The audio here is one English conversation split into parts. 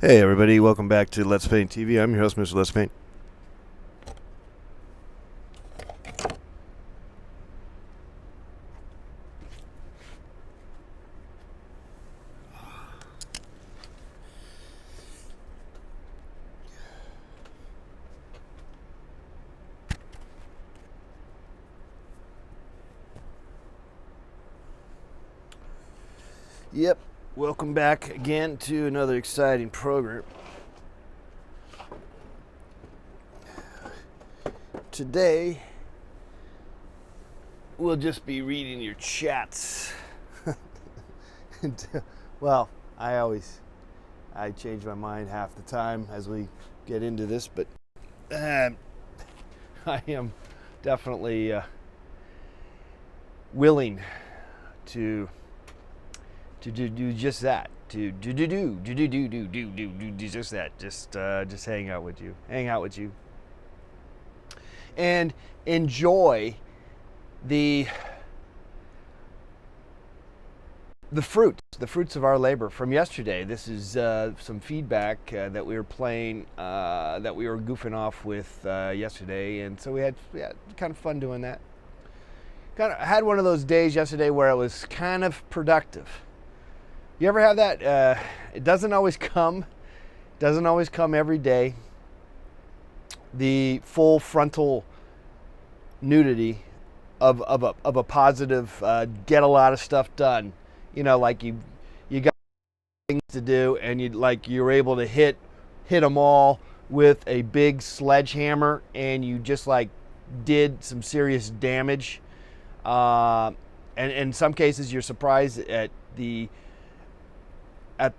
Hey everybody, welcome back to Let's Paint TV. I'm your host, Mr. Let's Paint. Yep, welcome back again to another exciting program. Today, we'll just be reading your chats. Well, I change my mind half the time as we get into this, but I am definitely willing to do just that, to do just that, just hang out with you, and enjoy the fruits of our labor from yesterday. This is some feedback that we were playing, that we were goofing off with yesterday, and so we had kind of fun doing that. Kind of had one of those days yesterday where it was kind of productive. You ever have that? It doesn't always come every day. The full frontal nudity of a positive, get a lot of stuff done. You know, like you got things to do, and you're able to hit them all with a big sledgehammer, and you just did some serious damage. And in some cases, you're surprised at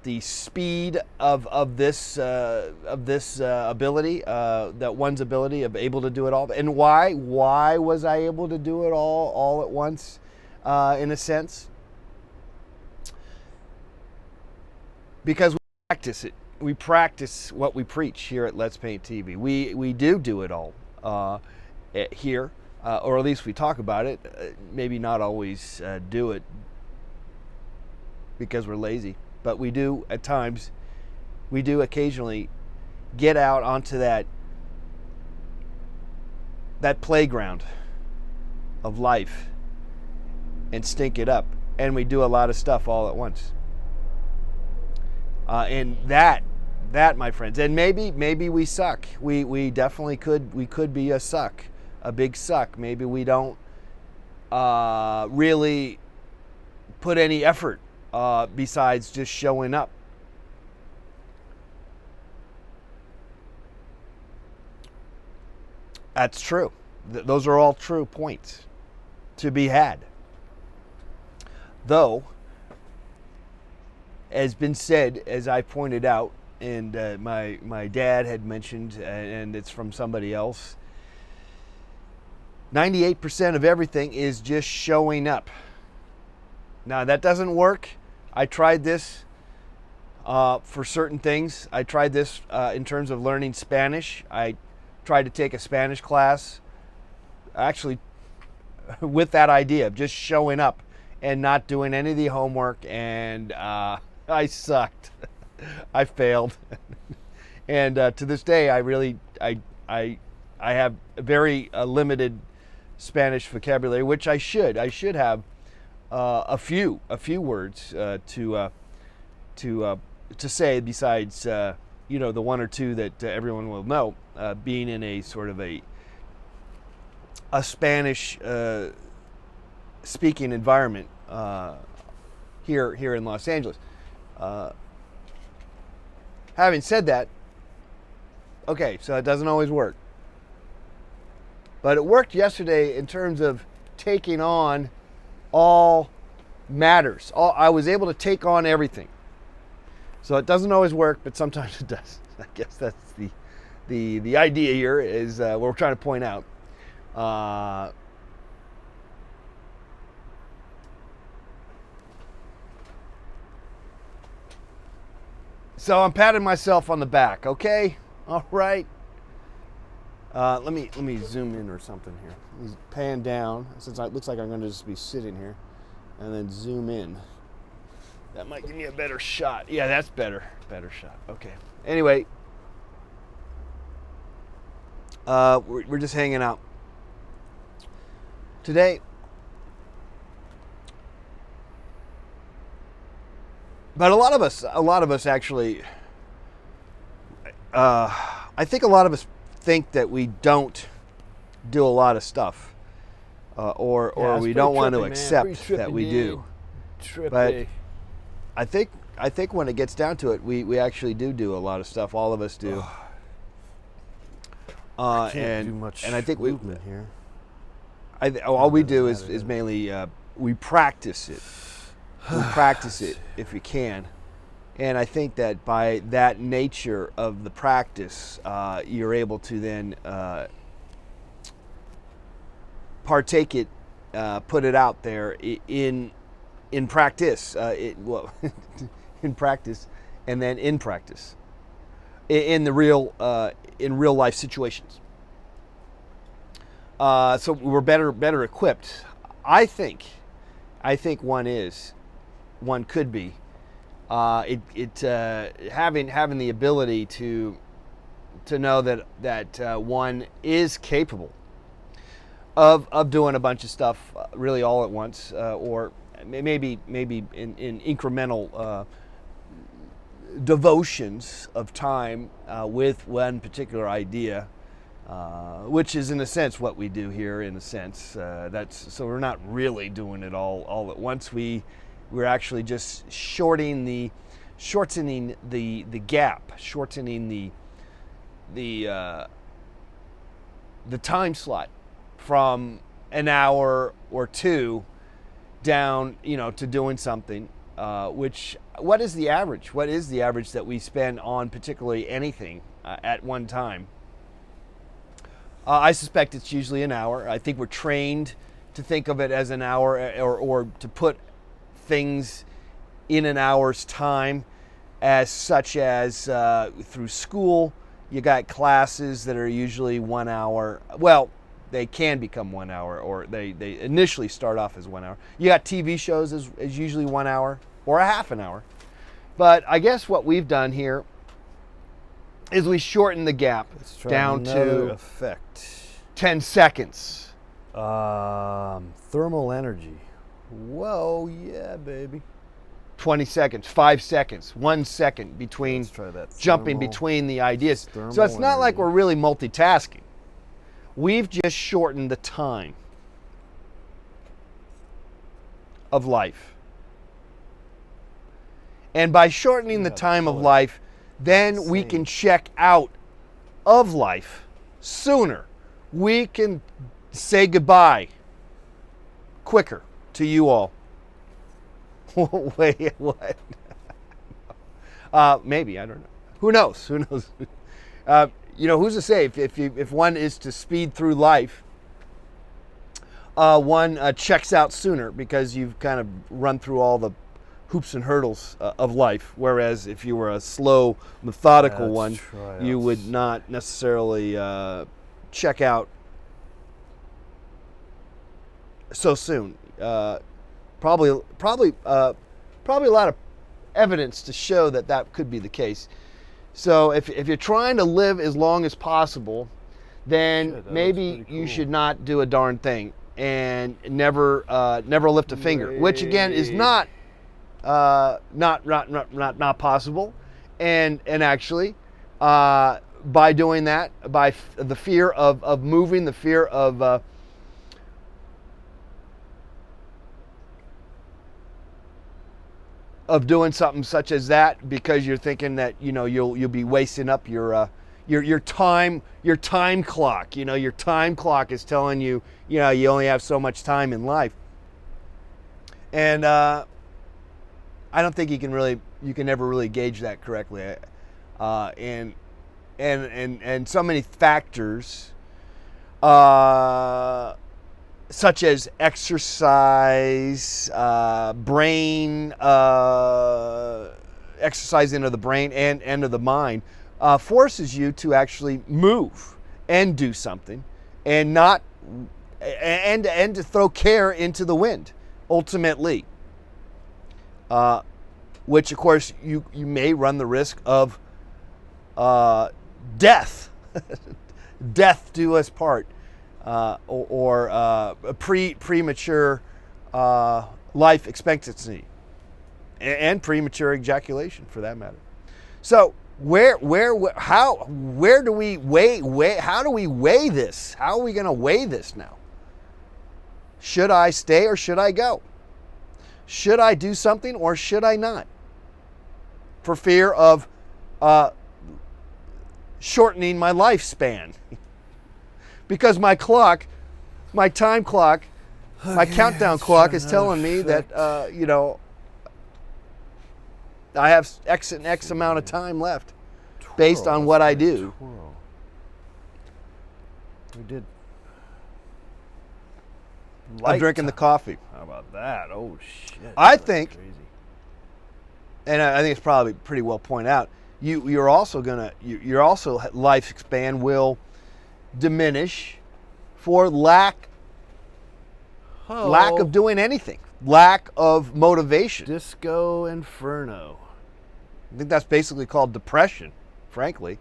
the speed of this ability, that one's ability of able to do it all. And why was I able to do it all at once, in a sense? Because we practice it. We practice what we preach here at Let's Paint TV. We do it all here, or at least we talk about it. Maybe not always do it because we're lazy. But we do at times, we do occasionally get out onto that playground of life and stink it up. And we do a lot of stuff all at once. And that, my friends, and maybe we suck. We definitely could be a big suck. Maybe we don't really put any effort besides just showing up. That's true. Those are all true points to be had. Though, as been said, as I pointed out, and my dad had mentioned, and it's from somebody else, 98% of everything is just showing up. Now, that doesn't work. I tried this for certain things. I tried this in terms of learning Spanish. I tried to take a Spanish class, actually, with that idea of just showing up and not doing any of the homework, and I sucked. I failed. And to this day, I have a very limited Spanish vocabulary, which I should have a few words to say besides the one or two that everyone will know, being in a sort of a Spanish speaking environment here in Los Angeles. Having said that, okay, so it doesn't always work, but it worked yesterday in terms of taking on all matters. I was able to take on everything. So it doesn't always work, but sometimes it does. I guess that's the idea here, is what we're trying to point out. So I'm patting myself on the back, okay? All right. Let me zoom in or something here. Let me pan down, since it looks like I'm going to just be sitting here, and then zoom in. That might give me a better shot. Yeah, that's better. Better shot. Okay. Anyway, we're just hanging out today. But a lot of us actually, I think a lot of us think that we don't do a lot of stuff, or we don't want to accept that we do. But I think when it gets down to it, we actually do a lot of stuff. All of us do. Can't do much and I think movement here. All we do is mainly we practice it. We practice it if we can. And I think that by that nature of the practice, you're able to then partake it, put it out there in practice, in practice, and then in practice, in real life situations. So we're better equipped. I think one could be. Having the ability to know that one is capable of doing a bunch of stuff really all at once, or maybe in incremental devotions of time with one particular idea, which is in a sense what we do here. In a sense, so we're not really doing it all at once. We're actually just shortening the gap, shortening the time slot from an hour or two down, to doing something. What is the average? What is the average that we spend on particularly anything at one time? I suspect it's usually an hour. I think we're trained to think of it as an hour, or to put things in an hour's time, as such as through school. You got classes that are usually 1 hour. Well, they can become 1 hour, or they initially start off as 1 hour. You got TV shows as usually 1 hour or a half an hour. But I guess what we've done here is we shorten the gap down to 10 seconds. Thermal energy. Whoa, yeah, baby. 20 seconds, 5 seconds, 1 second between jumping between the ideas. So it's not like we're really multitasking. We've just shortened the time of life. And by shortening the time of life, then we can check out of life sooner. We can say goodbye quicker to you all. Wait, what? Maybe, I don't know. Who knows? Who's to say if one is to speed through life, one checks out sooner because you've kind of run through all the hoops and hurdles of life. Whereas if you were a slow, methodical one, you would not necessarily check out so soon. Probably a lot of evidence to show that could be the case. So if you're trying to live as long as possible, then maybe you should not do a darn thing and never lift a finger, which again is not possible. And actually, by doing that, by the fear of moving, the fear of doing something such as that, because you're thinking that you'll be wasting up your time clock. Your time clock is telling you you only have so much time in life, and I don't think you can never really gauge that correctly, and so many factors, such as exercise, brain, exercising of the brain and of the mind, forces you to actually move and do something, and to throw care into the wind. Ultimately, which of course you may run the risk of death. Death do us part, or a premature life expectancy, and premature ejaculation for that matter. So where do we weigh? How do we weigh this? How are we going to weigh this now? Should I stay or should I go? Should I do something or should I not? For fear of shortening my lifespan. Because my clock, my time clock, my countdown clock is telling me that, I have X and X amount of time left based on what I do. We did. I'm drinking the coffee. How about that? Oh, shit. I That's think, crazy. and I think it's probably pretty well pointed out, your also lifespan will diminish for lack of doing anything, lack of motivation. Disco Inferno. I think that's basically called depression, frankly.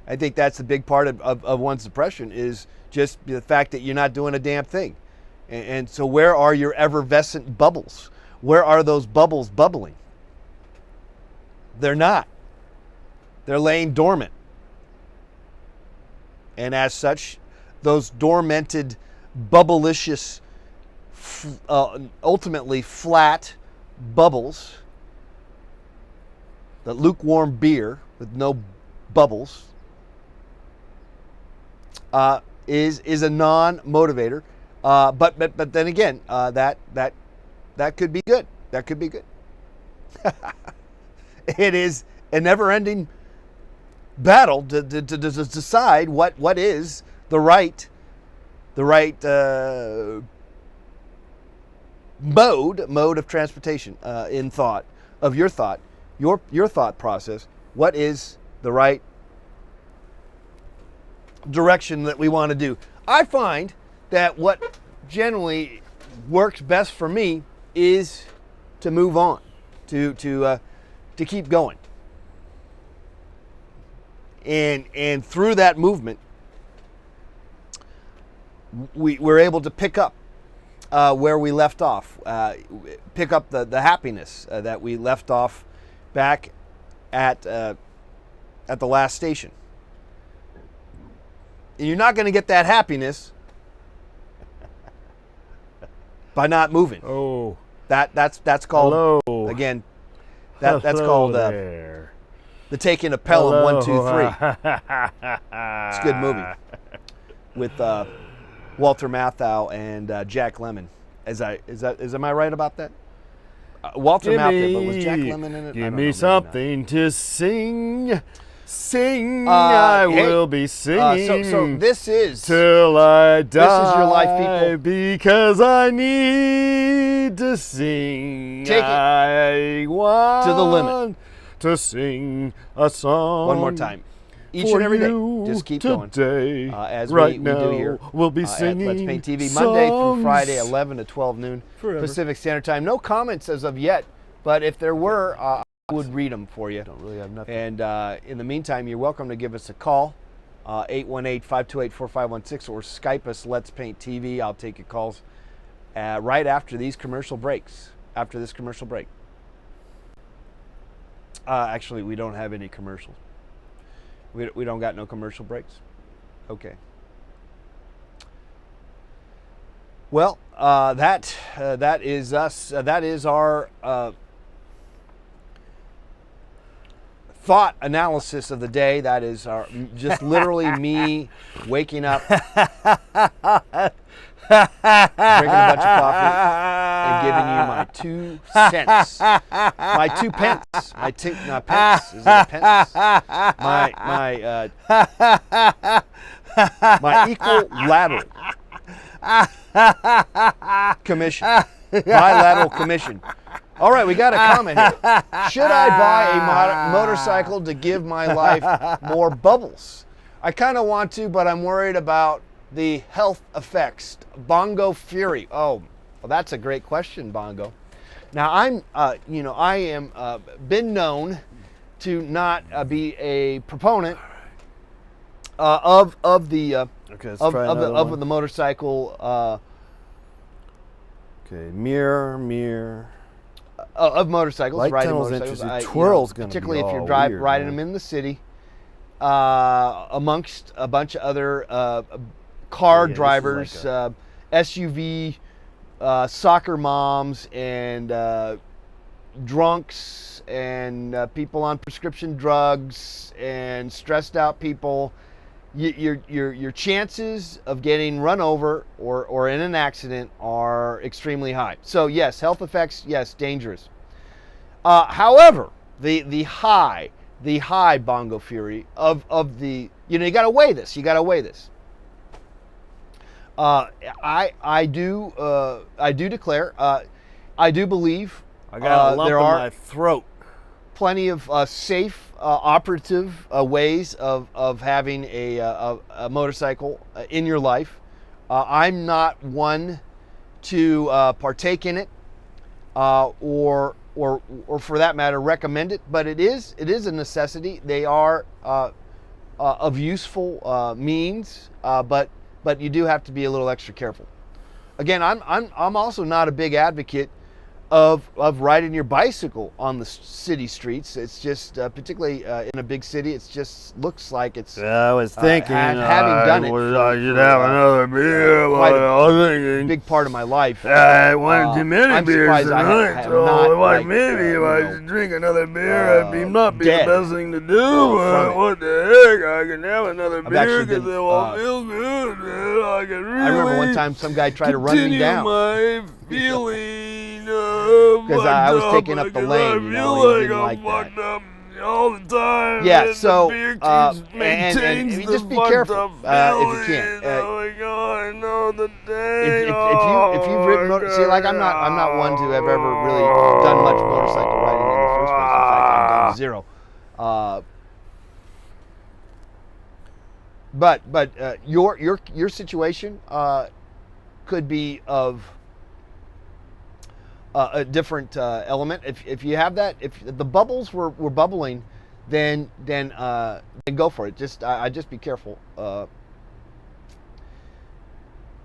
I think that's the big part of one's depression is just the fact that you're not doing a damn thing. And so where are your effervescent bubbles? Where are those bubbles bubbling? They're not. They're laying dormant. And as such, those dormanted, bubblicious, ultimately flat bubbles, the lukewarm beer with no bubbles, is a non-motivator. But then again, that could be good. That could be good. It is a never-ending battle to decide what is the right mode of transportation in thought, of your thought, your thought process. What is the right direction that we want to do? I find that what generally works best for me is to move on, to keep going, and through that movement, we're able to pick up where we left off, pick up the happiness that we left off back at the last station. And you're not going to get that happiness by not moving. Oh, that's called, hello. Again, that's called there. The Taking of Pelham. Hello. 1, 2, 3. It's a good movie with Walter Matthau and Jack Lemmon. Am I right about that? Walter Matthau, but was Jack Lemmon in it? Give me something to sing. Sing, I will be singing. So this is till I die. This is your life, people. Because I need to sing. Take it I want to the limit. To sing a song. One more time. Each and every day. Just keep going. As right we now, do here. We'll be singing Let's Paint TV, Monday through Friday, songs 11 to 12 noon forever. Pacific Standard Time. No comments as of yet, but if there were, I would read them for you. Don't really have nothing. And in the meantime, you're welcome to give us a call, 818-528-4516, or Skype us, Let's Paint TV. I'll take your calls right after these commercial breaks. After this commercial break. Actually, we don't have any commercials. We don't got no commercial breaks. Okay. Well, that is us. That is our thought analysis of the day. That is our just literally me waking up, drinking a bunch of coffee, and giving you my 2 cents, my 2 pence, my not pence. Is it a pence? My equilateral commission, bilateral commission. All right, we got a comment here. Should I buy a motorcycle to give my life more bubbles? I kind of want to, but I'm worried about the health effects. Bongo Fury. Oh, well, that's a great question, Bongo. Now I'm, I am been known to not be a proponent of the Okay, let's of try of the another of one. the motorcycle Okay, mirror. of motorcycles, Light riding tunnel's motorcycles. interesting. Twirl's gonna be particularly if you're all weird, riding man. them in the city, amongst a bunch of other car Yeah, this is drivers, like SUV, soccer moms, and drunks, and people on prescription drugs, and stressed out people. Your chances of getting run over or in an accident are extremely high. So yes, health effects, yes, dangerous. However, the high Bongo Fury of the, you got to weigh this. You got to weigh this. I do declare. I do believe I got a lump there in are my throat. plenty of safe, operative ways of having a motorcycle in your life. I'm not one to partake in it, or for that matter, recommend it. But it is a necessity. They are of useful means, but you do have to be a little extra careful. Again, I'm also not a big advocate of riding your bicycle on the city streets. It's just particularly in a big city, it's just looks like it's I was thinking, having done it I should have another beer, quite but I was thinking, big part of my life. I wanted too many I'm beers surprised I tonight, have so not, like, maybe if I should drink another beer, it'd not be dead the best thing to do, from but it. what the heck, I can have another I've beer actually because been, it won't feel good, man. I can really I remember one time some guy tried to run me down my feeling of because I was taking up the lane. He didn't like that. Up all the time. Yeah, and so the beer and maintains you the just be fucked careful up if you can. feeling. Oh my God, I know the day. If you've ridden see, like I'm not one to have ever really done much motorcycle riding in the first place. In fact, I've done zero. But your situation could be of a different element. If you have that, if the bubbles were bubbling, then go for it. I just be careful.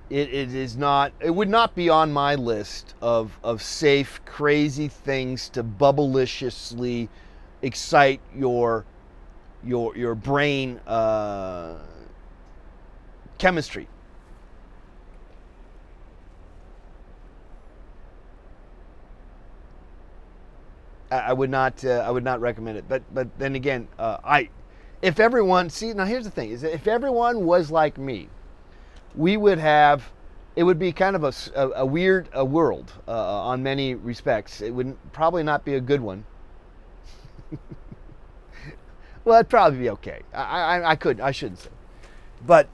It is not. It would not be on my list of safe, crazy things to bubbleliciously excite your brain chemistry. I would not recommend it. But then again, if everyone, see, now here's the thing, is that if everyone was like me, we would have, it would be kind of a weird world on many respects. It would probably not be a good one. Well, it'd probably be okay. I shouldn't say. But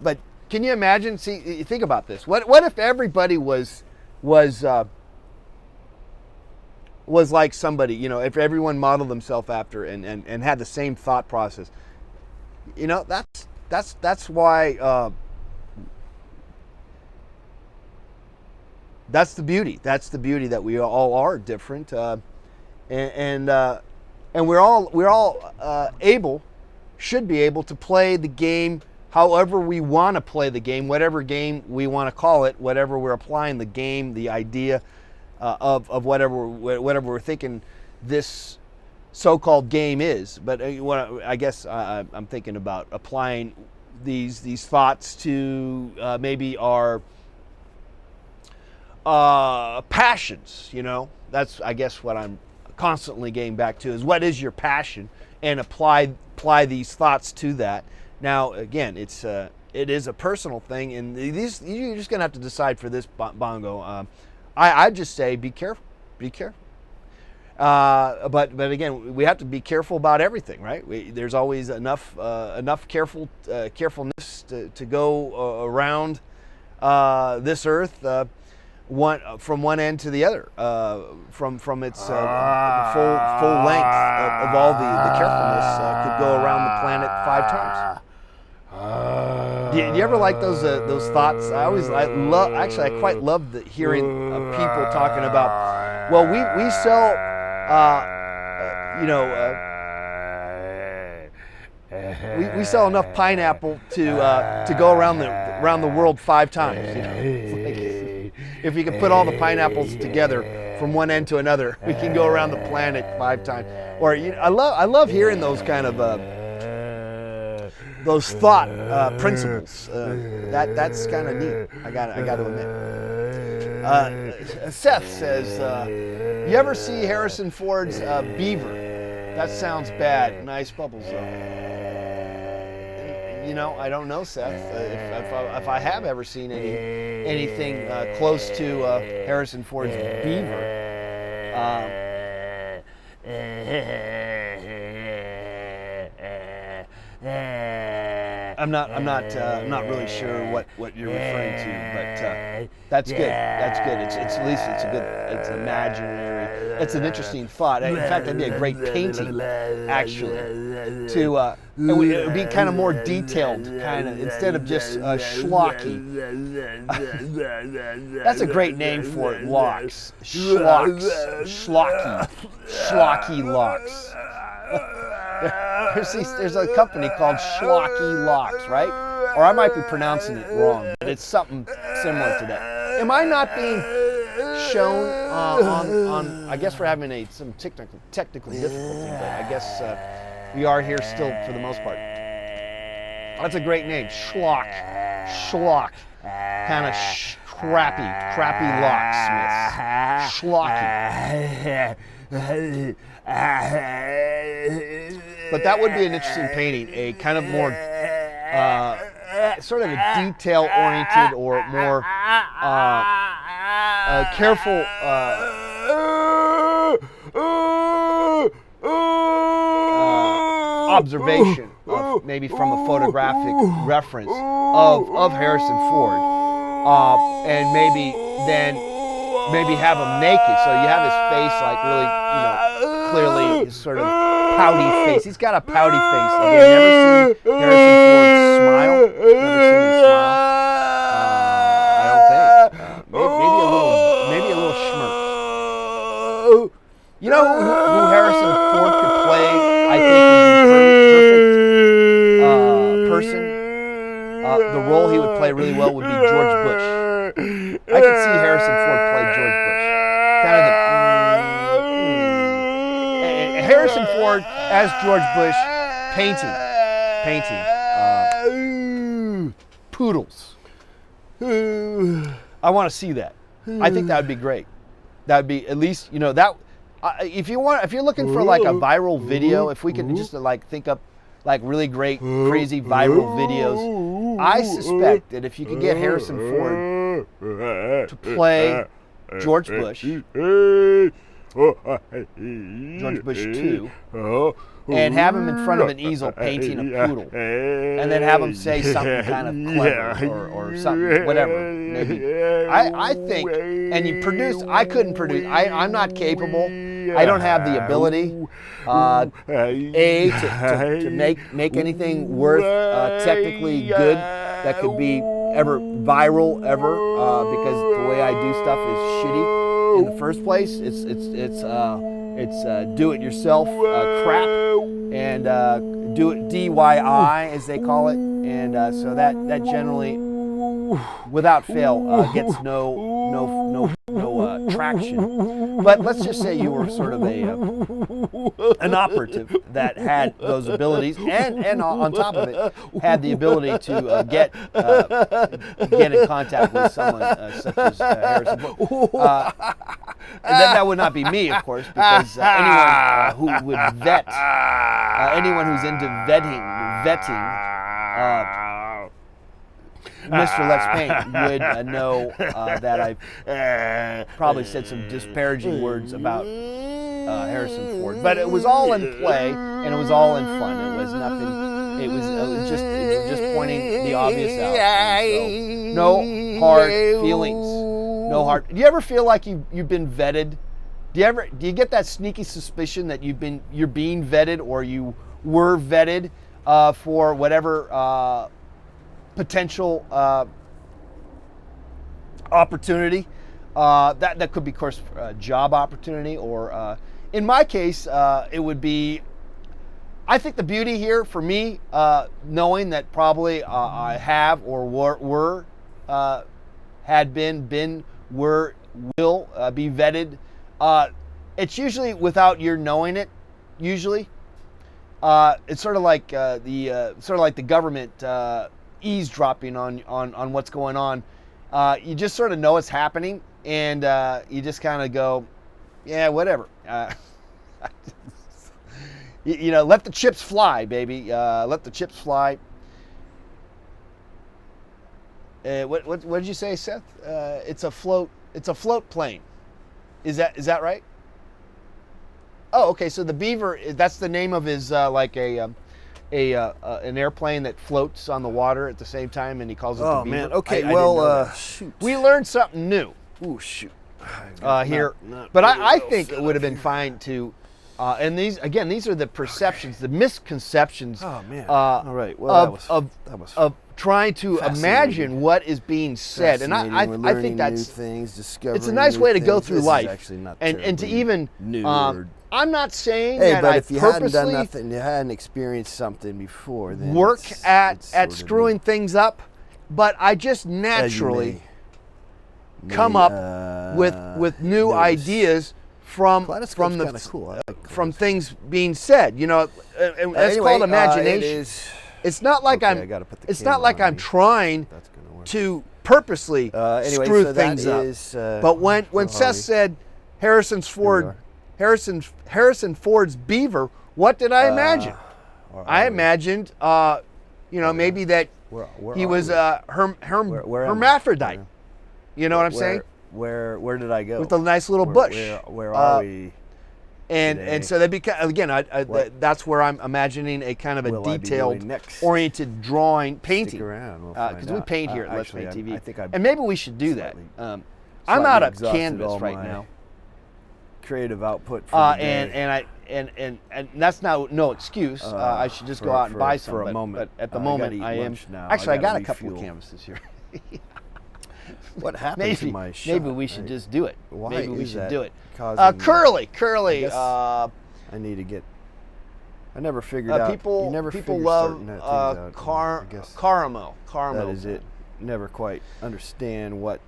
can you imagine, see, think about this. What if everybody was like somebody, if everyone modeled themselves after and had the same thought process? That's why that's the beauty. That's the beauty that we all are different, and we're all should be able to play the game however we want to play the game, whatever game we want to call it, whatever we're applying the game, the idea of whatever we're thinking this so-called game is. But I guess I'm thinking about applying these thoughts to maybe our passions. That's, I guess, what I'm constantly getting back to is what is your passion, and apply these thoughts to that. Now, again, it is a personal thing, and you're just gonna have to decide for this, Bongo. I just say be careful. But again, we have to be careful about everything, right? There's always enough carefulness to go around this earth, from one end to the other, from its full length of all the carefulness could go around the planet 5 times. Do you ever like those thoughts? I quite love hearing people talking about, Well, we sell, we sell enough pineapple to go around the world 5 times. You know? It's like, if you can put all the pineapples together from one end to another, we can go around the planet 5 times. Or I love hearing those kind of those thought principles. That's kind of neat. I got to admit. Seth says, "You ever see Harrison Ford's Beaver? That sounds bad. Nice bubbles though." You know, I don't know, Seth. If I have ever seen anything close to Harrison Ford's Beaver. I'm not really sure what you're referring to, but that's good. That's good. It's at least it's imaginary. It's an interesting thought. In fact, that'd be a great painting, actually. It would be kind of more detailed, kind of instead of just schlocky. That's a great name for it. Locks, schlocky locks. There's a company called Schlocky Locks, right? Or I might be pronouncing it wrong, but it's something similar to that. Am I not being shown on I guess we're having some technical difficulty, but I guess we are here still for the most part. That's a great name, Schlock. Kind of crappy locksmiths. Schlocky. But that would be an interesting painting, a kind of more sort of a detail-oriented or more careful observation of maybe from a photographic reference of Harrison Ford, and maybe have him naked, so you have his face like really, clearly sort of pouty face. He's got a pouty face. Again, never seen Harrison Ford smile. Never seen him smile. I don't think. Maybe a little smirk. You know who Harrison Ford could play? I think would be perfect person. The role he would play really well would be George Bush. I could see Harrison Ford play George Bush. Kind of the Harrison Ford as George Bush painting poodles. I want to see that. I think that would be great. That would be at least that. If you're looking for like a viral video, if we could just like think up like really great, crazy viral videos, I suspect that if you could get Harrison Ford to play George Bush, George Bush 2, and have him in front of an easel painting a poodle, and then have him say something kind of clever or something, whatever. Maybe I think, and you produce. I couldn't produce. I'm not capable. I don't have the ability to make anything worth technically good that could be ever viral ever, because the way I do stuff is shitty in the first place. It's do-it-yourself crap, and do it DIY as they call it, and so that generally, without fail, gets no traction. But let's just say you were sort of an operative that had those abilities, and on top of it, had the ability to get in contact with someone such as Harrison Ford. That would not be me, of course, because anyone who would vet, anyone who's into vetting. Mr. Let's Paint would know that I've probably said some disparaging words about Harrison Ford, but it was all in play and it was all in fun. It was nothing. It was just pointing the obvious out. And so, no hard feelings. No hard. Do you ever feel like you've been vetted? Do you get that sneaky suspicion that you're being vetted or you were vetted for whatever potential opportunity That could be, of course, a job opportunity, or in my case, it would be. I think the beauty here for me, knowing that probably I have or had been, will be vetted. It's usually without your knowing it. Usually, it's sort of like the government eavesdropping on what's going on. You just sort of know it's happening, and you just kind of go, yeah, whatever. Let the chips fly, baby. Let the chips fly. What did you say, Seth? It's a float plane. Is that right? Oh, okay. So the Beaver, that's the name of his an airplane that floats on the water at the same time, and he calls it the Beaver. Man. Okay. Shoot. We learned something new. Oh shoot. Here, but I think it would have been fine to. And these are the perceptions, the misconceptions. Oh man! All right. Well, of trying to imagine what is being said, and I think that's new things, discovering it's a nice way to go through this life, is actually not and to even. new. I'm not saying Hey, that but I if you hadn't purposely done nothing, you hadn't experienced something before, then work it's at sort of screwing things up, but I just new. naturally May, come up with new notice. ideas from Kaleidoscope's the kinda cool. I like from things being said. And that's called imagination. It is. It's not like Okay, I gotta put the it's not camera like on I'm me. trying That's gonna work. to purposely Anyway, screw so things that up. is, But when Seth Harley. said Harrison Ford's Beaver, what did I imagine? I imagined, maybe that Where he are was we? Where am I? hermaphrodite. You know what I'm saying? Where did I go? With a nice little bush. Where are we? And today? so that'd be again. What? That's where I'm imagining a kind of a Will I be detailed, doing next? oriented drawing, painting. Stick around. We'll Because find we out. paint here at Let's Actually, Paint TV, I think I've and maybe we should do that. slightly- I'm slightly out of exhausted canvas all right my now, creative output for the day. and that's no excuse. I should just go out and buy some. for a but, moment. but at the I moment, gotta I eat am. lunch now. Actually, I got gotta a couple of refuel. canvases here. What happened to maybe my shot? maybe we should just do it. Why Maybe we is should that do it. causing- Curly. guess I need to get. I never figured out. People you never people figure love certain things out. I guess caramel. that is it. Never quite understand what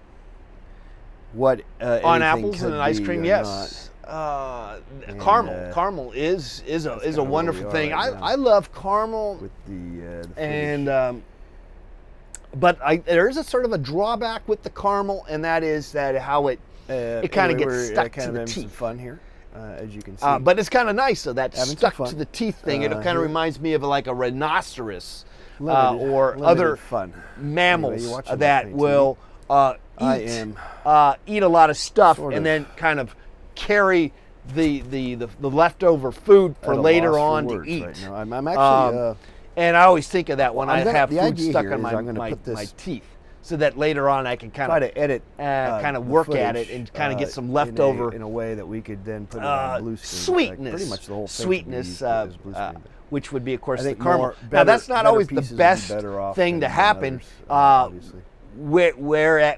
On anything apples could and ice be cream, or yes. Caramel is a kinda wonderful where we are thing. right now. I love caramel, not. With the and but there is a sort of a drawback with the caramel, and that is that how it kind of gets stuck to the having some teeth. fun here, as you can see. But it's kind of nice, so that Having some stuck fun. to the teeth thing. It kind here. of reminds me of like a rhinoceros Limited- or limited other fun. mammals Anyway, you watching that Let's Paint will I eat am eat a lot of stuff sort and of then kind of carry the leftover food for at a later loss for on to words eat. right now. I'm actually. And I always think of that when Well, I I'm gonna- have the food idea stuck here on is my I'm gonna put my this- teeth, so that later on I can kind try of to edit kind of the work at footage, it and kind of get some in leftover in a way that we could then put it on blue screen. Like, sweetness, pretty much the whole thing sweetness, could be used as blue screen, but which would be, of course, I the think caramel. more- Now, better- that's not better always the pieces would be best better off thing to than happen. others, obviously. Whereas,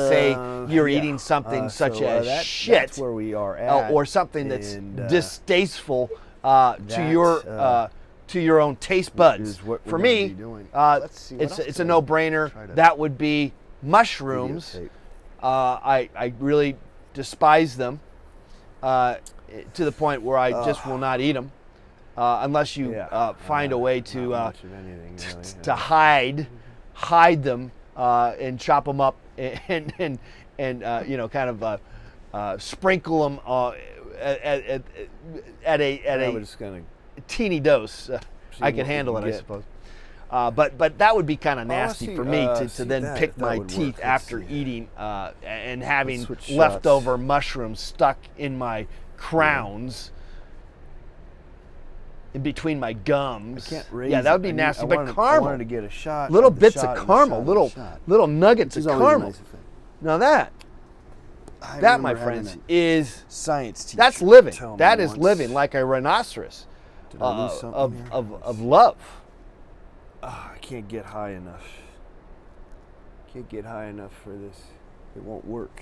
say, you're yeah. eating something such So, as shit, That's where we are at, or something that's and, distasteful to your own taste buds. is what we're For gonna me, be doing. Let's see, what it's else a do I no-brainer. try to That would be mushrooms. videotape? I really despise them to the point where I just will not eat them unless you find a way to not much of anything, really, to hide them and chop them up and kind of sprinkle them at we're a just gonna teeny dose. I what can we handle can it, I get. suppose. But that would be kind of nasty see, for me to see, then that- pick that my would teeth work. Let's after see. eating and having switch shots. leftover mushrooms stuck in my crowns. In between my gums. Can't raise Yeah, that would be it. nasty. I But wanted, I caramel, wanted to get a shot. little of the bits shot of and the caramel, shot and little the shot. little nuggets Which is of always a caramel. nice thing. Now that I that, my remember having friends, a is science teacher that's living. tell me That is once, living like a rhinoceros Did I lose something of, here? of love. I can't get high enough. Can't get high enough for this. it won't work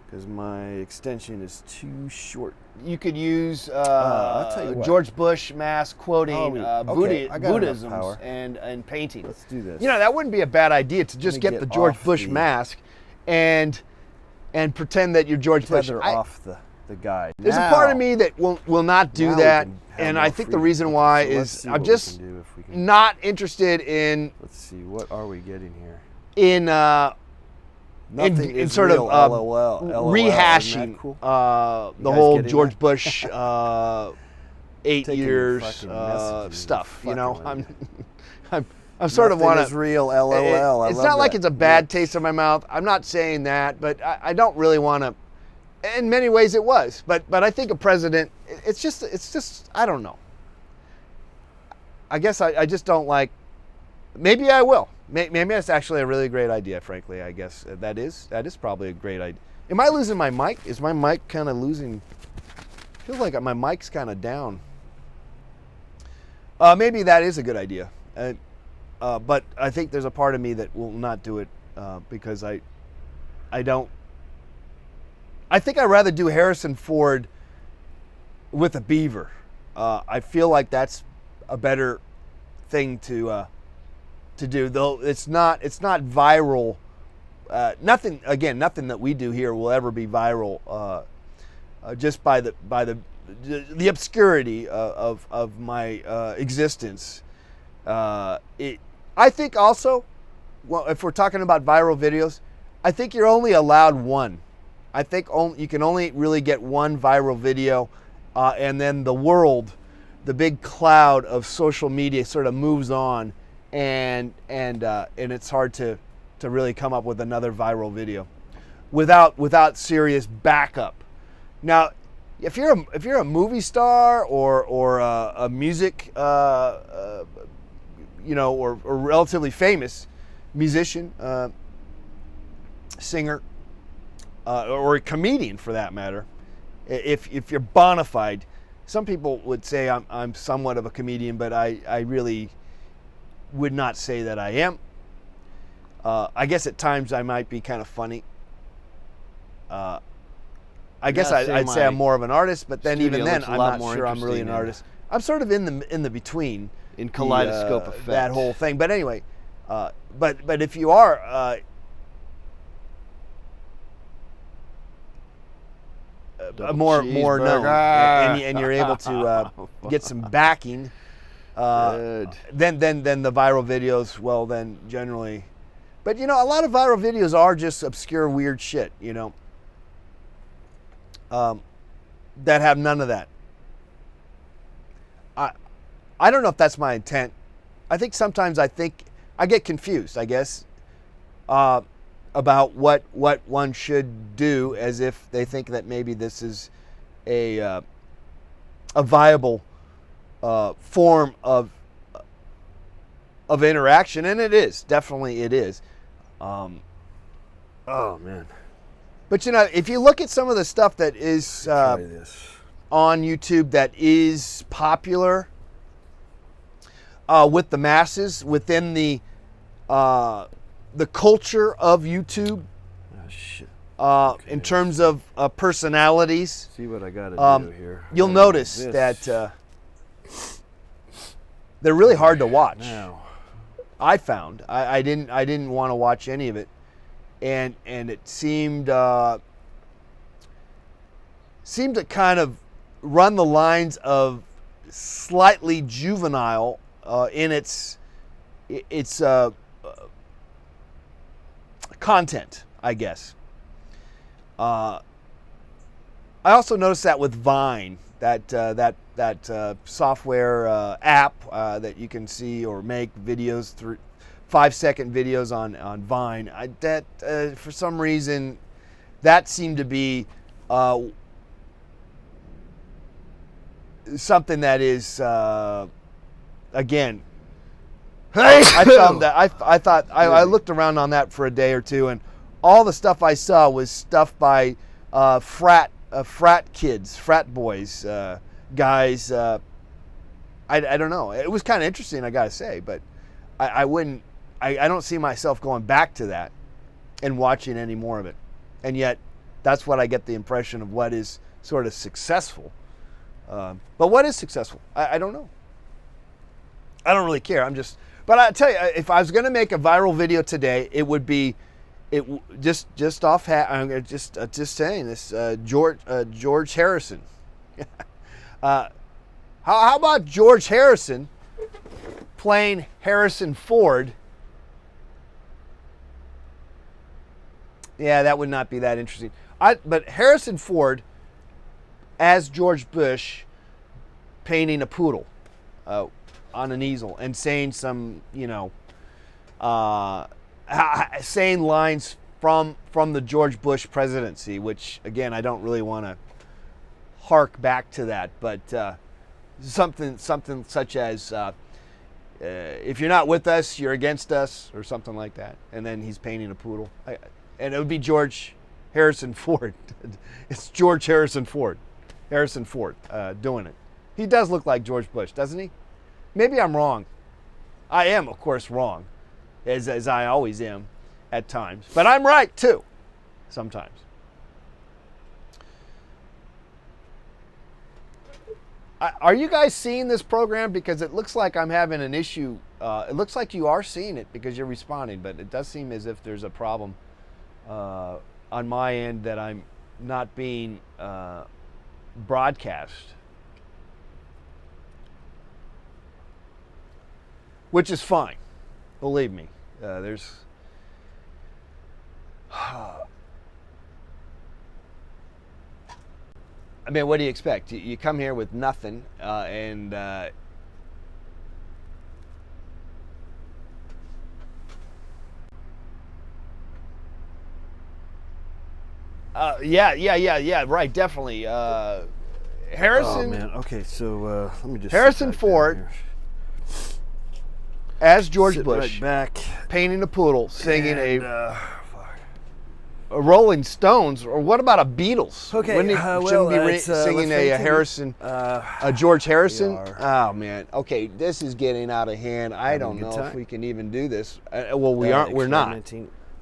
because my extension is too short. You could use I'll tell you what. George Bush mask quoting okay, I got enough Buddhisms power. and painting. Let's do this. You know, that wouldn't be a bad idea to just me get get the George off Bush the- mask and pretend that you're George Bush. Tether off the guide. There's a part of me that will not do Now we that, can have and more I think the freedom. reason Okay, why so let's is see I'm what we just can do if we can- not interested in Let's see, what are we getting here? in is sort real, of LOL. rehashing Isn't that cool? the guys whole getting George that? Bush 8 Taking years fucking messages and stuff. You know, fucking I'm sort of Nothing want is real, LOL. I It's love not like that. it's a bad taste in my mouth. I'm not saying that, but I don't really want to. In many ways, it was, but I think a president. It's just I don't know. I guess I just don't like. Maybe I will. Maybe that's actually a really great idea. Frankly, I guess that is probably a great idea. Am I losing my mic? Is my mic kind of losing? Feels like my mic's kind of down. Maybe that is a good idea. But I think there's a part of me that will not do it because I don't. I think I'd rather do Harrison Ford with a beaver. I feel like that's a better thing to do. Though it's not viral. Nothing that we do here will ever be viral. Just by the obscurity of my existence. I think also, well, if we're talking about viral videos, I think you're only allowed one. I think you can only really get one viral video, and then the world, the big cloud of social media, sort of moves on, and it's hard to really come up with another viral video without serious backup. Now, if you're a movie star or a music or relatively famous musician, singer, or a comedian for that matter, if you're bona fide, some people would say I'm somewhat of a comedian, but I really would not say that I am. I guess at times I might be kind of funny. I guess I'd say I'm more of an artist, but then even then I'm not sure I'm really an artist. I'm sort of in the between. In kaleidoscope effect. That whole thing. But anyway, but if you are more known and you're able to get some backing, then the viral videos, well then generally, but a lot of viral videos are just obscure weird shit, that have none of that. I don't know if that's my intent. I think sometimes I get confused, I guess, about what one should do, as if they think that maybe this is a viable form of interaction, and it is, definitely it is. Oh man! But if you look at some of the stuff that is Try this. on YouTube that is popular with the masses, within the culture of YouTube, Oh shit! in terms of personalities, See what I gotta do here. you'll notice This. that they're really hard to watch. Now. I found I didn't want to watch any of it, and it seemed to kind of run the lines of slightly juvenile in its content, I guess. I also noticed that with Vine, that software app that you can see or make videos through 5-second videos on Vine. For some reason, that seemed to be something that is again. I found that I looked around on that for a day or two, and all the stuff I saw was stuff by frat kids, frat boys, guys. I don't know. It was kind of interesting, I gotta say, but I don't see myself going back to that. and watching any more of it. And yet, that's what I get the impression of what is sort of successful. But what is successful? I don't know. I don't really care. But I tell you, if I was going to make a viral video today, it would be, just off hat. I'm just saying this. George Harrison. How about George Harrison playing Harrison Ford? Yeah, that would not be that interesting. But Harrison Ford as George Bush painting a poodle on an easel and saying some, saying lines from the George Bush presidency, which, again, I don't really want to hark back to that, but something such as, if you're not with us, you're against us, or something like that. And then he's painting a poodle. And it would be George Harrison Ford. It's George Harrison Ford doing it. He does look like George Bush, doesn't he? Maybe I'm wrong. I am, of course, wrong, as I always am at times. But I'm right, too, sometimes. Are you guys seeing this program? Because it looks like I'm having an issue. It looks like you are seeing it because you're responding, but it does seem as if there's a problem on my end that I'm not being broadcast. Which is fine. Believe me. There's... I mean, what do you expect? You come here with nothing, and yeah, right, definitely. Harrison. Oh man. Okay, so let me just. Harrison Ford as George Sit Bush, right back, painting a poodle, singing a Rolling Stones, or what about a Beatles? Okay, shouldn't be singing a Harrison, a George Harrison? we Oh man, okay, this is getting out of hand. I don't know if we can even do this. Well, we aren't. We're not.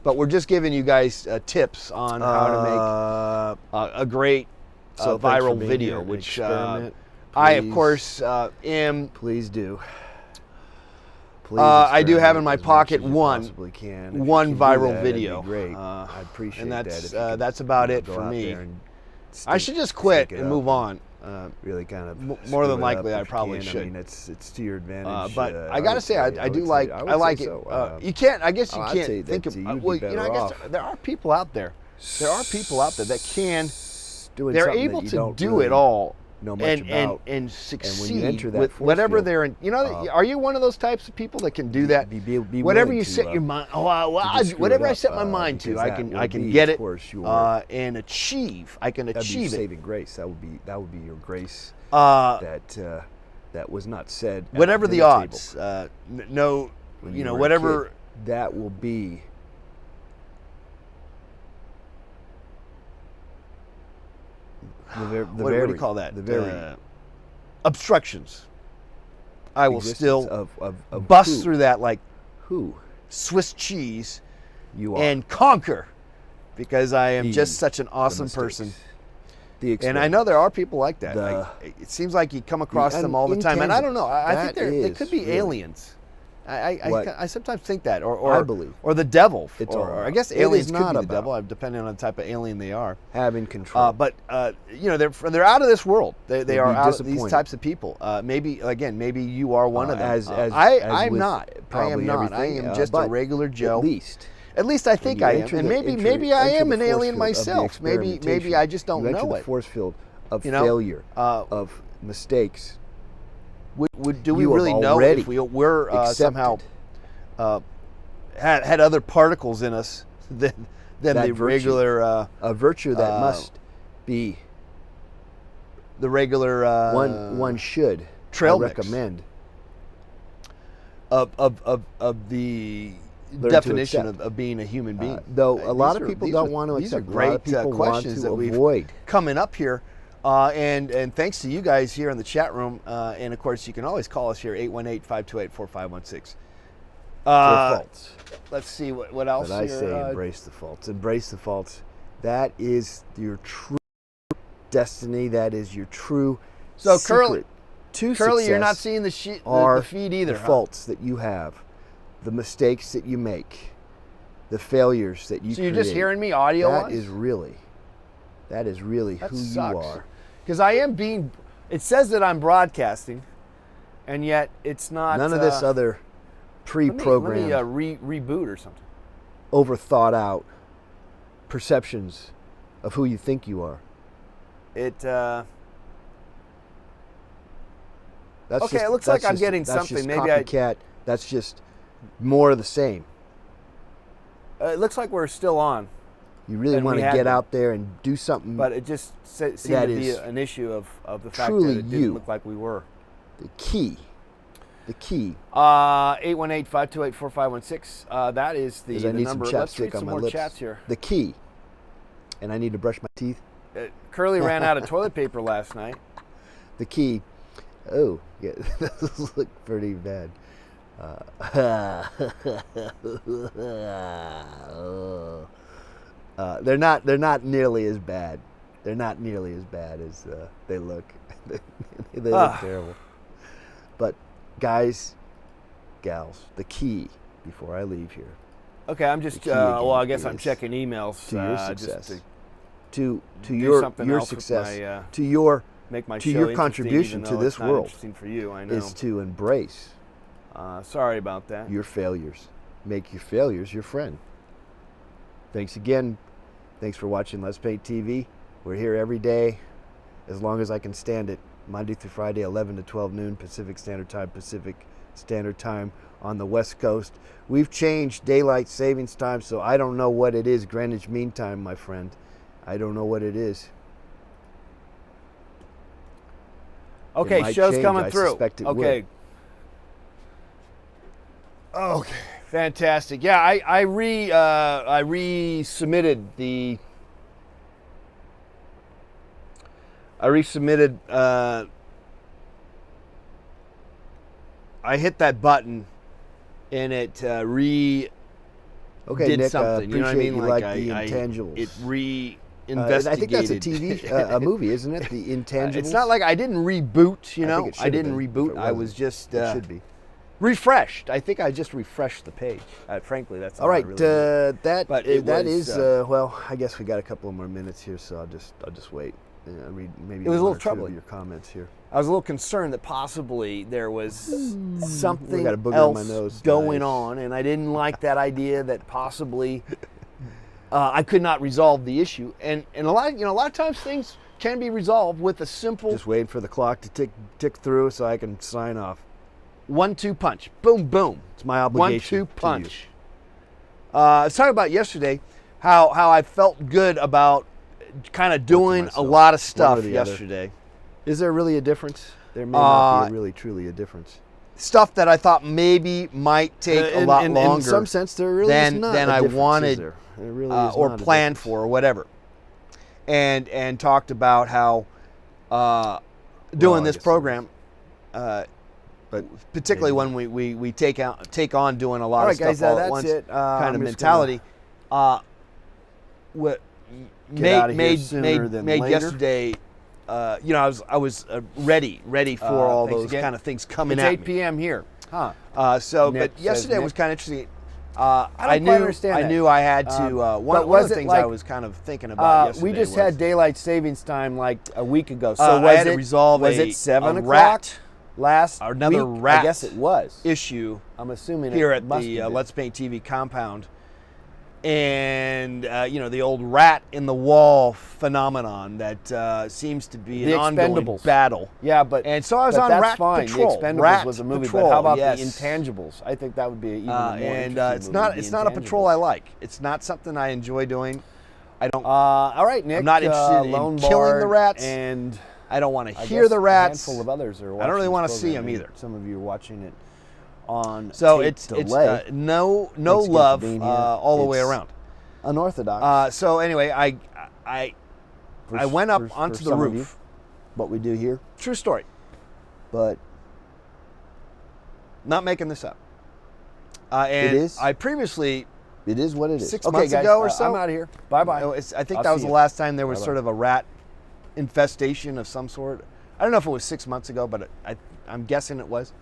But we're just giving you guys tips on how to make a great viral video, which I, of course, am. Please do. I do have in my pocket one viral that, video. Great. I appreciate and that. that's about it for me. I should just quit and move on. Really kind of more than likely, I probably should. I mean, it's to your advantage. But I gotta say, I do like. I like it. You can't. I guess you can't think of. Well, I guess there are people out there. There are people out there that can. They're able to do it all. Know much about, and succeed and when you enter that with whatever field, they're in. Are you one of those types of people that can do that? Whatever you set your mind, whatever I set my mind to, I can get it and achieve. I can achieve it. Saving grace. That would be your grace. That was not said. Whatever the odds, no, whatever. That will be. What do you call that? The very obstructions. I will still of bust through that like who Swiss cheese you are and conquer, because I am just such an awesome person. And I know there are people like that. It seems like you come across them all the time, and I don't know. I think they could be aliens. I sometimes think that, or I believe, or the devil, or I guess aliens could be the devil, depending on the type of alien they are. Having control, but they're out of this world. They are out of these types of people. Maybe you are one of them. I'm not. I am not. I am just a regular Joe. At least I think I am, and maybe I am an alien myself. Maybe I just don't know it. The force field of failure, of mistakes. Do we really know if we're somehow had other particles in us than the regular a virtue that must be the regular one should trail recommend of the definition of being a human being. Though a lot of people don't want to accept. These are great questions that we've coming up here. And thanks to you guys here in the chat room. And of course, you can always call us here, 818-528-4516. faults. Let's see what else. But I here, say embrace the faults. Embrace the faults. That is your true destiny. That is your true So secret Curly, to Curly, you're not success seeing the feed either. the faults that you have, the mistakes that you make, the failures that you So you're create. just hearing me audio. That is really who you are. Because I am being. It says that I'm broadcasting, and yet it's not. None of this other Let pre-programmed, me reboot or something. over thought out perceptions of who you think you are. It. That's Okay, just, it looks that's like I'm just- getting that's something. Just Maybe copycat. That's just more of the same. It looks like we're still on, You really And want we to had get been. out there and do something. but it just seemed That to be is an issue of the fact truly that it didn't you. look like we were. the key. 818-528-4516. That is the Is I need number. some Let's read chapstick on some my more lips. chats here. The key. And I need to brush my teeth. Curly ran out of toilet paper last night. The key. Oh, yeah, those look pretty bad. They're not nearly as bad. They're not nearly as bad as they look. They look terrible. But guys, gals, the key before I leave here Okay, I'm just. key again well, I guess I'm is checking emails to your just success, to to do your something else with success, my, to your make my to show your interesting, contribution even to though this it's not world interesting for you. I know. is to embrace Sorry about that. your failures. Make your failures your friend. Thanks again. Thanks for watching Let's Paint TV. We're here every day, as long as I can stand it, Monday through Friday, 11 to 12 noon Pacific Standard Time on the West Coast. We've changed daylight savings time, so I don't know what it is. Greenwich Mean Time, my friend. I don't know what it is. Okay, might show's change. coming I through. suspect it Okay. Okay, fantastic. Yeah, I resubmitted the. I resubmitted. I hit that button, and it Okay, did Nick, something. You know what I appreciate mean? you like the intangibles. It reinvestigated. I think that's a TV, a movie, isn't it? The Intangibles. It's not like I didn't reboot. You I know, think it I should have didn't been, if reboot. it I wasn't. was just It should be. refreshed. I think I just refreshed the page. Frankly, that's All right, I really did. that But it that was, is well. I guess we got a couple of more minutes here, so I'll just wait. Read maybe It was a one little or two of troubling. your comments here. I was a little concerned that possibly there was something got a booger on my else nose. going Nice. on, and I didn't like that idea that possibly I could not resolve the issue. And a lot of times things can be resolved with a simple Just waiting for the clock to tick through so I can sign off. 1-2 punch. Boom, boom. It's my obligation. 1-2 punch. I was talking about yesterday how I felt good about kind of doing a myself, lot of one or stuff the other. yesterday. Is there really a difference? There may not be really truly a difference. Stuff that I thought maybe might take a lot longer In some sense, there really than is not than a I difference, is wanted there? There really is or not a planned difference. for or whatever, and talked about how doing I this guess program, But particularly when we take on doing a lot All of right, stuff guys, all that's at once, it. kind I'm of just gonna mentality. What Get out of here sooner than made later. yesterday. I was ready for all thanks those again. kind of things coming It's at 8 me. p.m. here. Huh. So, Nick but says yesterday Nick. was kind of interesting. I I don't quite knew understand I that. knew I had to. But One of was the it things I like- was kind of thinking about yesterday we just was, had daylight savings time like a week ago. So I was had to it resolve was a- it 7 a o'clock rat- last another week? rat I guess it was. issue I'm assuming here it at must the have been. Let's Paint TV compound, and the old rat in the wall phenomenon that seems to be an The ongoing Expendables. battle. Yeah, but And so I was but on that's Rat fine. Patrol. The Expendables Rat was a movie, Patrol, but how about yes. the Intangibles? I think that would be even a more And interesting movie, it's The not a patrol I Intangibles. like. It's not something I enjoy doing. I don't. All right, Nick. I'm not interested in Lone killing the Bard rats. and I don't want to I hear guess the rats. A handful of others are I don't really watching wanna this see 'em program, and either. Some of you are watching it on So tape it's delay. no Thanks again for love being here. all the way It's around. unorthodox. So anyway, I went up for onto the some of you, roof. what we do here, True story. but Not making this up. And It is? I previously, It is what it is. 6 Okay, months guys, ago or so. I'm out of here. Bye-bye. I think I'll that was see the you. last time there was Bye-bye. sort of a rat infestation of some sort. I don't know if it was 6 months ago, but I'm guessing it was.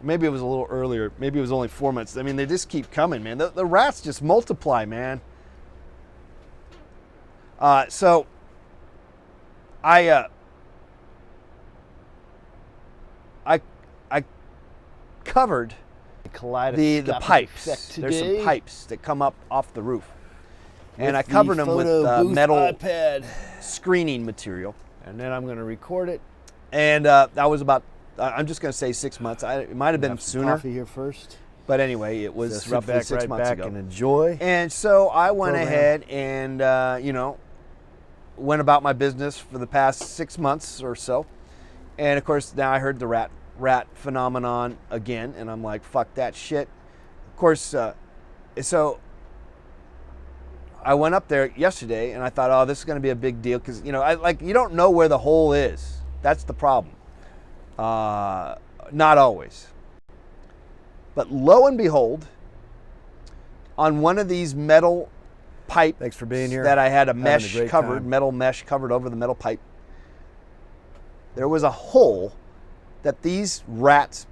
Maybe it was a little earlier. Maybe it was only 4 months. I mean, they just keep coming, man. The rats just multiply, man. So I covered the pipes. There's some pipes that come up off the roof, and I covered them with metal iPad. screening material. And then I'm going to record it. And that was about, I'm just going to say 6 months. It might have been Have some sooner. coffee here first. But anyway, it was Sit roughly back, 6 right months back ago. and enjoy. And so I went program. ahead and, went about my business for the past 6 months or so. And of course, now I heard the rat phenomenon again, and I'm like, fuck that shit. Of course, so I went up there yesterday, and I thought, oh, this is going to be a big deal because you don't know where the hole is. That's the problem. Not always. But lo and behold, on one of these metal pipe Thanks for being here. that I had Having a mesh great covered, time. metal mesh covered over the metal pipe, there was a hole that these rats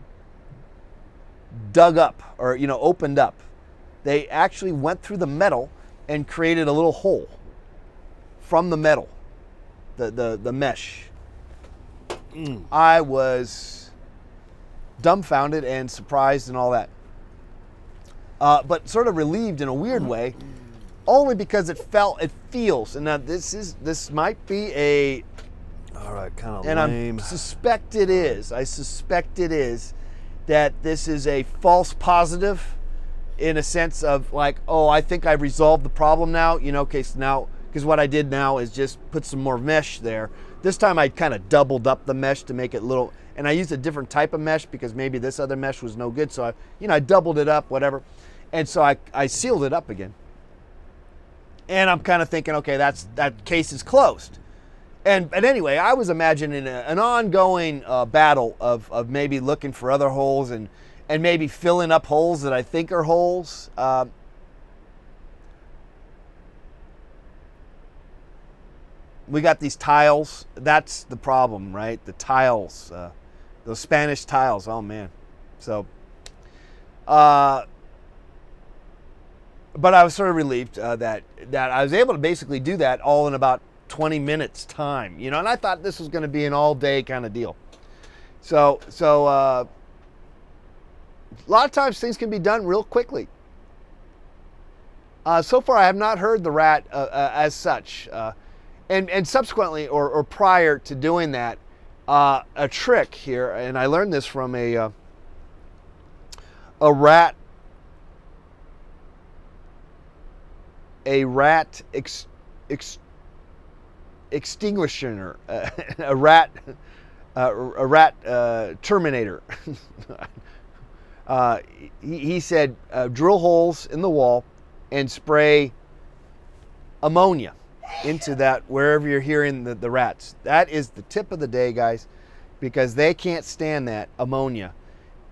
dug up or opened up. They actually went through the metal and created a little hole from the metal, the mesh. I was dumbfounded and surprised and all that, but sort of relieved in a weird way, only because it feels, and now this might be a, All right, kind of and lame. I suspect it is that this is a false positive, in a sense of like, oh, I think I've resolved the problem now, because what I did now is just put some more mesh there. This time I kind of doubled up the mesh to make it little, and I used a different type of mesh because maybe this other mesh was no good, so I doubled it up, whatever, and so I sealed it up again. And I'm kind of thinking, okay, that case is closed. But anyway, I was imagining an ongoing battle of maybe looking for other holes and maybe filling up holes that I think are holes. We got these tiles. That's the problem, right? The tiles, those Spanish tiles. Oh man. So, but I was sort of relieved that I was able to basically do that all in about 20 minutes time, and I thought this was going to be an all day kind of deal. So a lot of times things can be done real quickly. So far I have not heard the rat as such. And subsequently or prior to doing that, a trick here, and I learned this from a rat extinguisher, a rat terminator. He said, drill holes in the wall and spray ammonia into that wherever you're hearing the rats. That is the tip of the day, guys, because they can't stand that ammonia.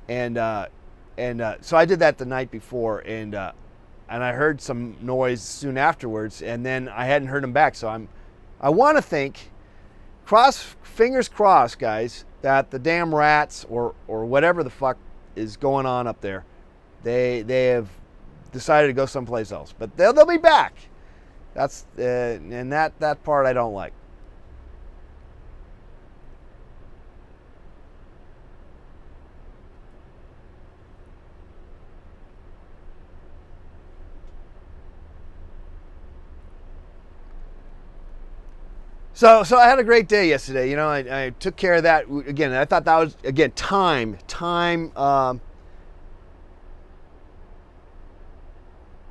And so I did that the night before, and I heard some noise soon afterwards, and then I hadn't heard them back. So I want to think, fingers crossed, guys, that the damn rats or whatever the fuck is going on up there, they have decided to go someplace else. But they'll be back. That's and that part I don't like. So I had a great day yesterday. I took care of that. Again, I thought that was, again, time.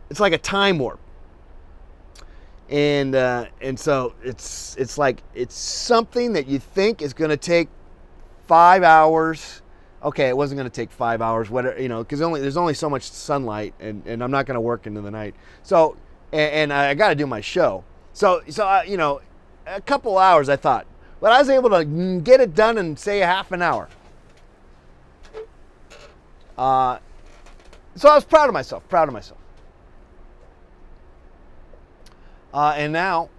It's like a time warp. And so it's like, it's something that you think is going to take 5 hours. Okay, it wasn't going to take 5 hours, whatever, because there's only so much sunlight, and I'm not going to work into the night. So, and I got to do my show. So a couple hours, I thought. But I was able to get it done in, say, a half an hour. So I was proud of myself. And now,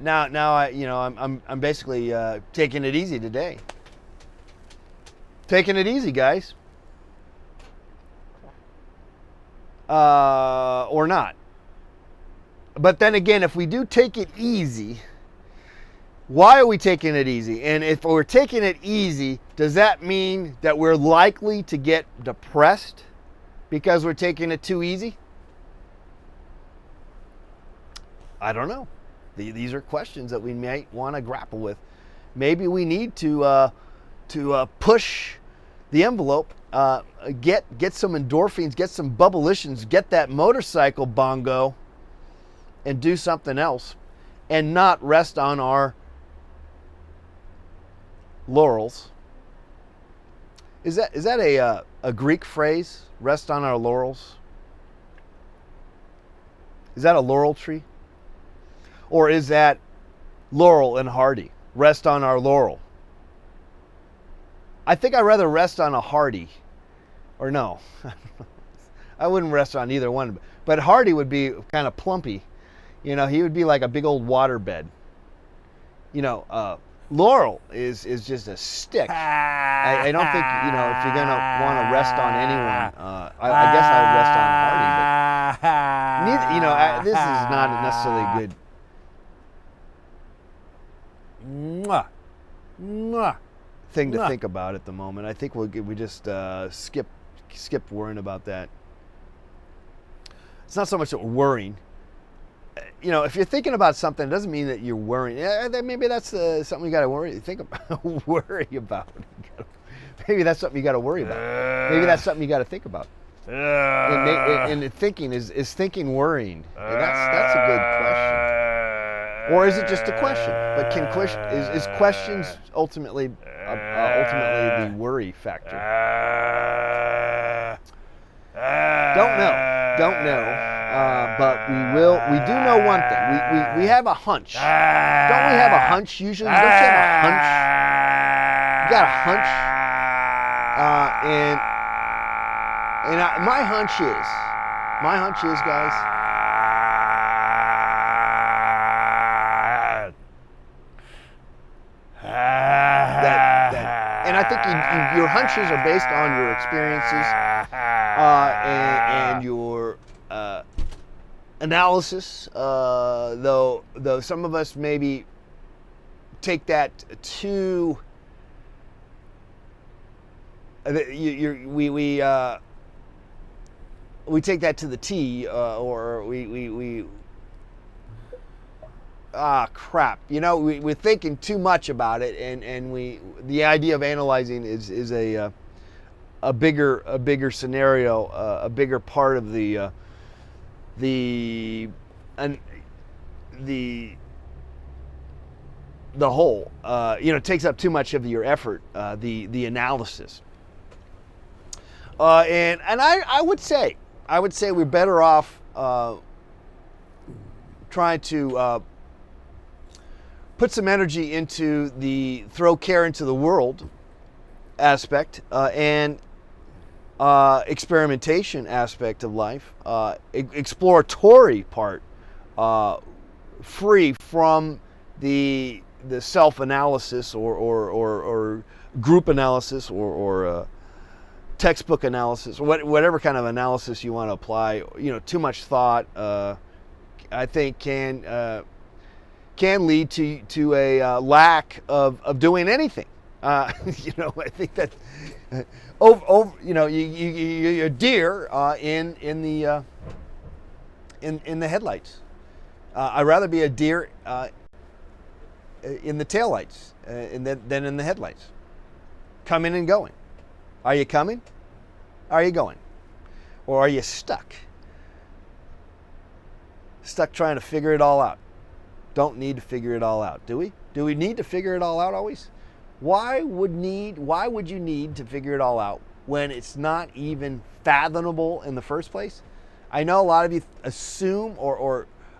now I'm basically taking it easy today. Taking it easy, guys. Or not. But then again, if we do take it easy, why are we taking it easy? And if we're taking it easy, does that mean that we're likely to get depressed because we're taking it too easy? I don't know. These are questions that we might want to grapple with. Maybe we need to push the envelope, get some endorphins, get some bubbleitions, get that motorcycle bongo, and do something else, and not rest on our laurels. Is that a Greek phrase? Rest on our laurels? Is that a laurel tree? Or is that Laurel and Hardy? Rest on our laurel. I think I'd rather rest on a Hardy. Or no. I wouldn't rest on either one. But Hardy would be kind of plumpy. You know, he would be like a big old waterbed. You know, Laurel is just a stick. I don't think, you know, if you're going to want to rest on anyone, I guess I would rest on Hardy. But neither, you know, this is not necessarily good. Mwah. Mwah. Thing to think about at the moment. I think we just skip worrying about that. It's not so much that we're worrying. You know, if you're thinking about something, it doesn't mean that you're worrying. Maybe that's something you got to worry about. Maybe that's something you got to worry about. Maybe that's something you got to think about. And thinking is thinking worrying. And that's a good question. Or is it just a question? But is questions ultimately the worry factor? Don't know. But we do know one thing. We have a hunch. Don't we have a hunch usually? Don't you have a hunch? You got a hunch? And my hunch is, guys, and I think your hunches are based on your experiences and your analysis. Though some of us maybe take that too. We take that to the T, or we crap. You know, we're thinking too much about it, and the idea of analyzing is a bigger scenario, a bigger part of the whole. You know, it takes up too much of your effort, the analysis. And I would say we're better off trying to put some energy into the throw care into the world aspect and experimentation aspect of life, exploratory part, free from the self-analysis or group analysis or textbook analysis, or whatever kind of analysis you want to apply. You know, too much thought, I think, can lead to a lack of doing anything. You know, I think that you know, you're a deer in the headlights. I'd rather be a deer in the taillights than in the headlights. Coming and going. Are you coming? Are you going? Or are you stuck? Stuck trying to figure it all out. Don't need to figure it all out, do we? Do we need to figure it all out always? Why would you need to figure it all out when it's not even fathomable in the first place? I know a lot of you assume,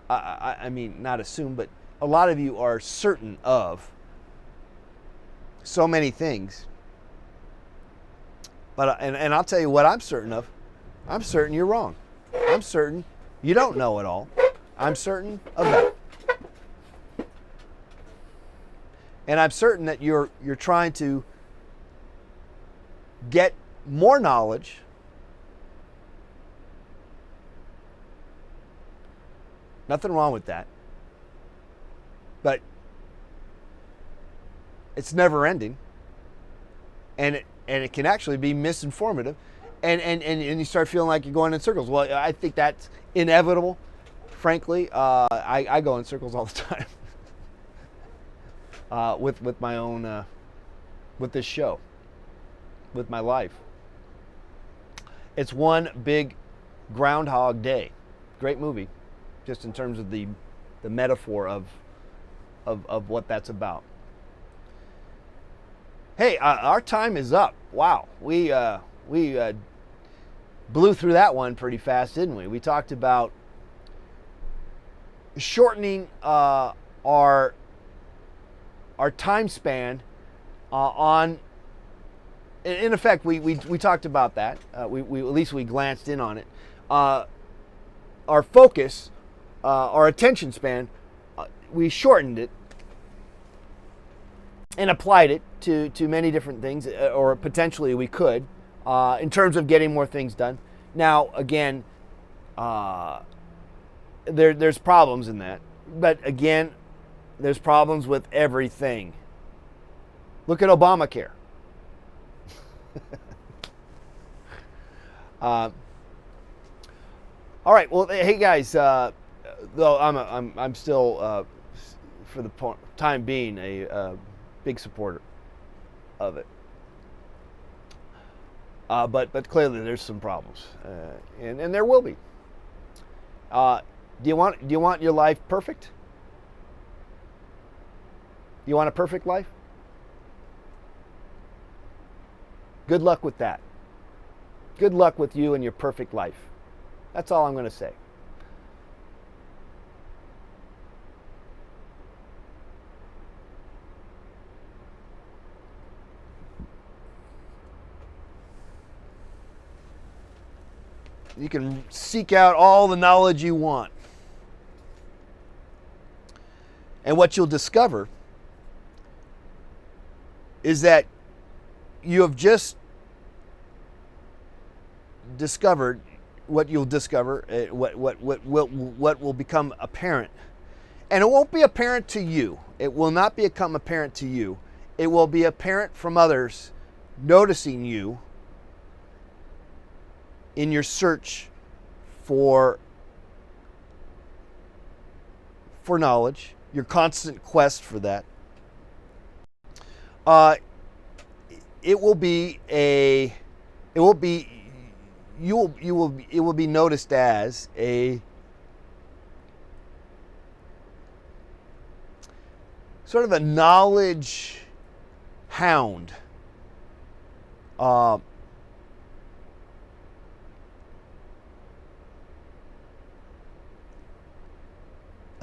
I mean, not assume, but a lot of you are certain of so many things But and I'll tell you what I'm certain of. I'm certain you're wrong. I'm certain you don't know it all. I'm certain of that. And I'm certain that you're trying to get more knowledge Nothing wrong with that. But it's never ending. And it can actually be misinformative. And you start feeling like you're going in circles. Well, I think that's inevitable. Frankly, I go in circles all the time with my own, with this show, with my life. It's one big Groundhog Day. Great movie, just in terms of the metaphor of what that's about. Hey, our time is up. Wow, we blew through that one pretty fast, didn't we? We talked about shortening our time span on. In effect, we talked about that. We at least we glanced in on it. Our focus, our attention span, we shortened it and applied it to many different things, or potentially we could, in terms of getting more things done. Now, again, there's problems in that, but again, there's problems with everything. Look at Obamacare. All right. Well, hey guys. Though I'm still for the time being a big supporter of it. But clearly there's some problems, and there will be. Do you want your life perfect? You want a perfect life? Good luck with that. Good luck with you and your perfect life. That's all I'm going to say. You can seek out all the knowledge you want. And what you'll discover is that you have just discovered what you'll discover, what will become apparent. And it won't be apparent to you. It will not become apparent to you. It will be apparent from others noticing you in your search for knowledge, your constant quest for that. It will be noticed as a sort of a knowledge hound. That's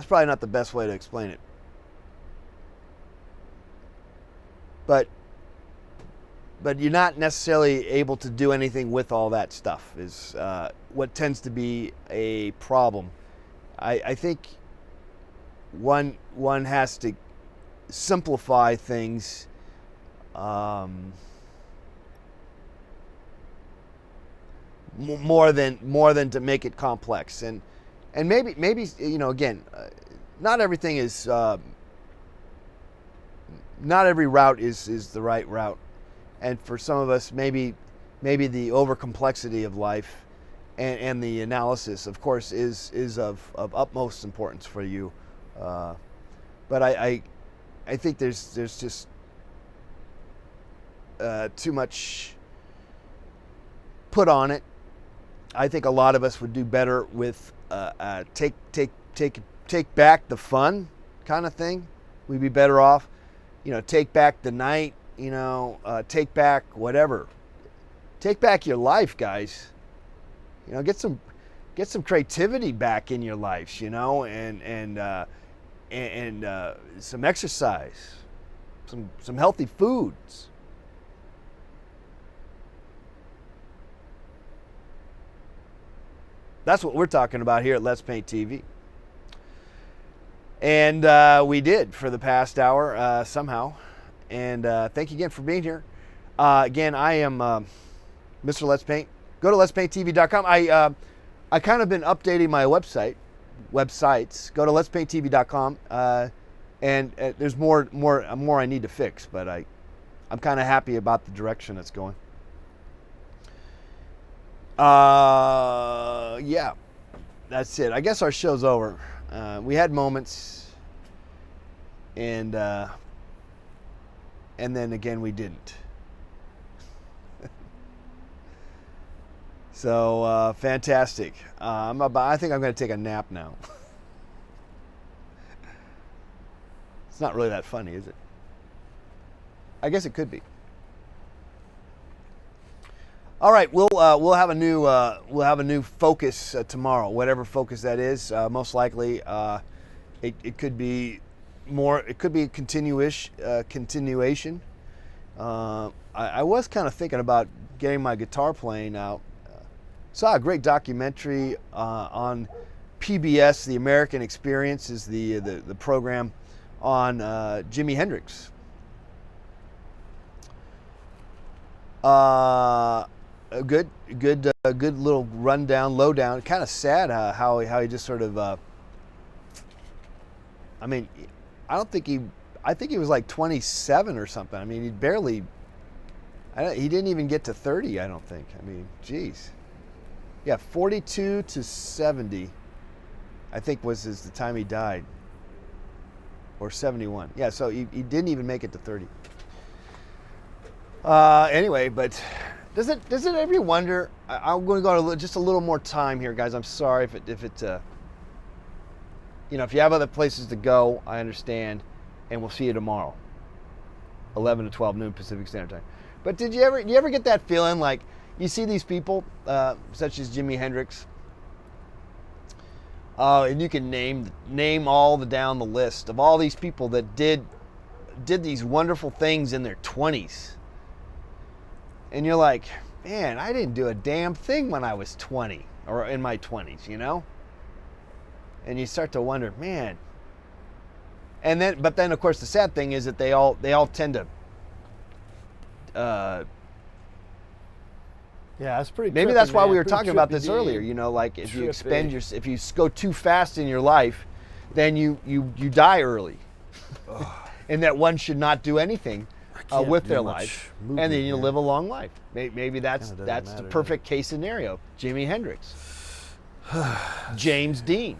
probably not the best way to explain it. But you're not necessarily able to do anything with all that stuff, is what tends to be a problem. I think one has to simplify things more than to make it complex. And maybe again, not everything is not every route is the right route. And for some of us, maybe the over complexity of life and the analysis, of course, is of utmost importance for you. But I think there's just too much put on it. I think a lot of us would do better with take back the fun kind of thing. We'd be better off, take back the night. Take back whatever. Take back your life, guys. Get some creativity back in your lives, and some exercise, some healthy foods. That's what we're talking about here at Let's Paint TV. And we did for the past hour somehow. And thank you again for being here. Again, I am Mr. Let's Paint. Go to letspainttv.com. I kind of been updating my websites. Go to letspainttv.com. And there's more I need to fix, but I'm kind of happy about the direction it's going. Yeah, that's it. I guess our show's over. We had moments, and then again we didn't. So fantastic. I think I'm going to take a nap now. It's not really that funny, is it? I guess it could be. All right, we'll have a new focus tomorrow, whatever focus that is. Most likely, it could be more. It could be a continuation. I was kind of thinking about getting my guitar playing out. Saw a great documentary on PBS. The American Experience is the program on Jimi Hendrix. A good little lowdown. Kind of sad how he just sort of. I mean, I think he was like 27 or something. I mean, he barely. He didn't even get to 30. I don't think. I mean, geez. Yeah, 42 to 70. I think was the time he died. Or 71. Yeah, so he didn't even make it to 30. Anyway, but does it ever wonder? I'm going to go just a little more time here, guys. I'm sorry if it if you have other places to go, I understand, and we'll see you tomorrow, 11 to 12 noon Pacific Standard Time. But do you ever get that feeling like you see these people, such as Jimi Hendrix, and you can name all down the list of all these people that did these wonderful things in their 20s. And you're like, man, I didn't do a damn thing when I was 20 or in my 20s, you know? And you start to wonder, man. But then of course the sad thing is that they all tend to yeah, that's pretty. Maybe trippy, that's why man. we were Pretty talking about this trippy, earlier. dude. You know, like if you Trippy. if you go too fast in your life, then you die early, and that one should not do anything can't with do their much life, movement, and then you man. live a long life. Maybe that's Kinda doesn't the matter, perfect case scenario. Jimi Hendrix, James Dean.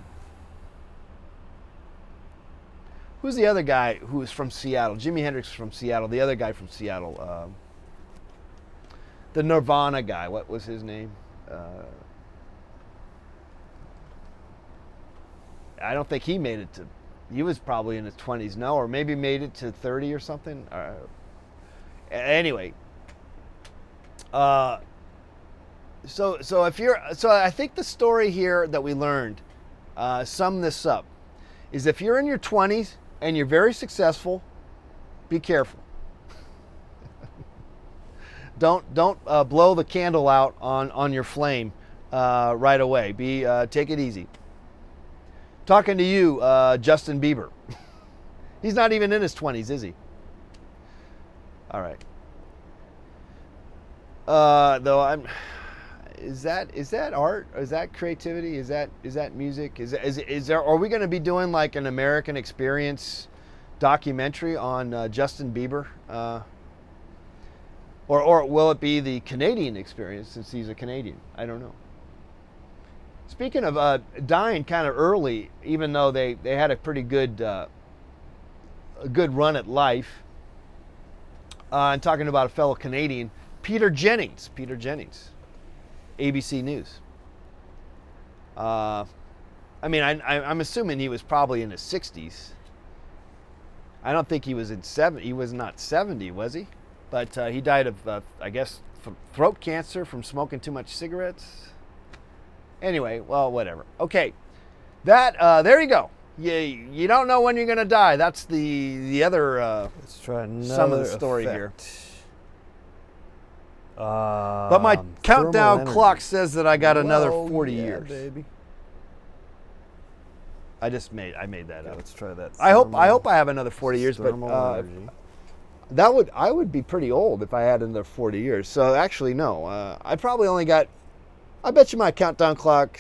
Who's the other guy who was from Seattle? Jimi Hendrix was from Seattle. The other guy from Seattle, the Nirvana guy. What was his name? I don't think he made it to. He was probably in his 20s, no, or maybe made it to 30 or something. Anyway, so I think the story here that we learned, sum this up, is if you're in your 20s and you're very successful, be careful. Don't blow the candle out on your flame right away. Take it easy. Talking to you, Justin Bieber. He's not even in his 20s, is he? All right. Though is that art? Is that creativity? Is that music? Are we going to be doing like an American Experience documentary on Justin Bieber? Or will it be the Canadian Experience since he's a Canadian? I don't know. Speaking of dying kind of early, even though they had a pretty good run at life, and talking about a fellow Canadian, Peter Jennings, ABC News. I mean, I'm assuming he was probably in his 60s. I don't think he was in 70. He was not 70, was he? But he died of, I guess, throat cancer from smoking too much cigarettes. Anyway, well, whatever. Okay, there you go. You don't know when you're going to die. That's the other Let's try another some of the story effect. here. But my countdown thermal clock energy. says that I got another Well, 40 yeah, years. baby. I made that Okay, up. let's try that. I hope I have another 40 years, but thermal energy. I would be pretty old if I had another 40 years. So actually, no. I probably only got. I bet you my countdown clock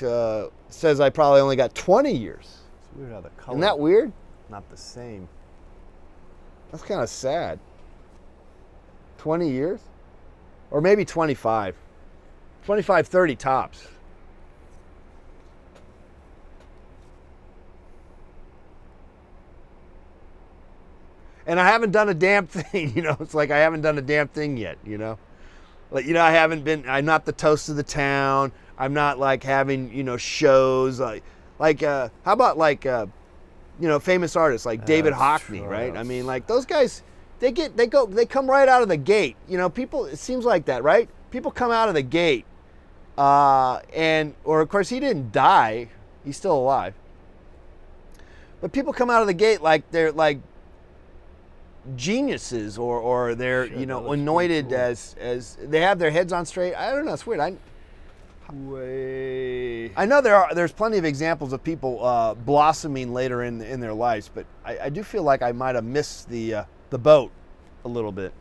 says I probably only got 20 years. It's weird how the color Isn't that weird? not the same. That's kind of sad. 20 years? Or maybe 25. 25, 30 tops. And I haven't done a damn thing, you know. It's like I haven't done a damn thing yet, you know. Like, you know, I'm not the toast of the town. I'm not like having, you know, shows how about like you know, famous artists like David That's Hockney, true. right? I mean, like those guys, they come right out of the gate. You know, people, it seems like that, right? People come out of the gate, or of course he didn't die, he's still alive. But people come out of the gate like they're like geniuses, or they're Shit, you know that looks anointed pretty cool. as they have their heads on straight. I don't know, it's weird. Way. I know there's plenty of examples of people blossoming later in their lives, but I do feel like I might have missed the boat a little bit.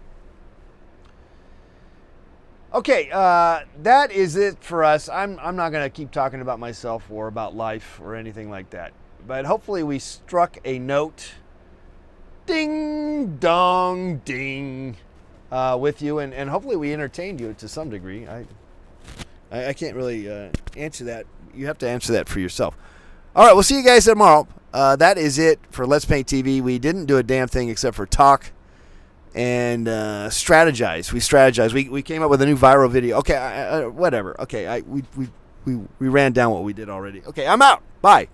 Okay, that is it for us. I'm not going to keep talking about myself or about life or anything like that. But hopefully we struck a note, ding dong ding, with you, and hopefully we entertained you to some degree. I can't really answer that. You have to answer that for yourself. All right, we'll see you guys tomorrow. That is it for Let's Paint TV. We didn't do a damn thing except for talk and strategize. We strategized. We came up with a new viral video. Okay, whatever. Okay, we ran down what we did already. Okay, I'm out. Bye.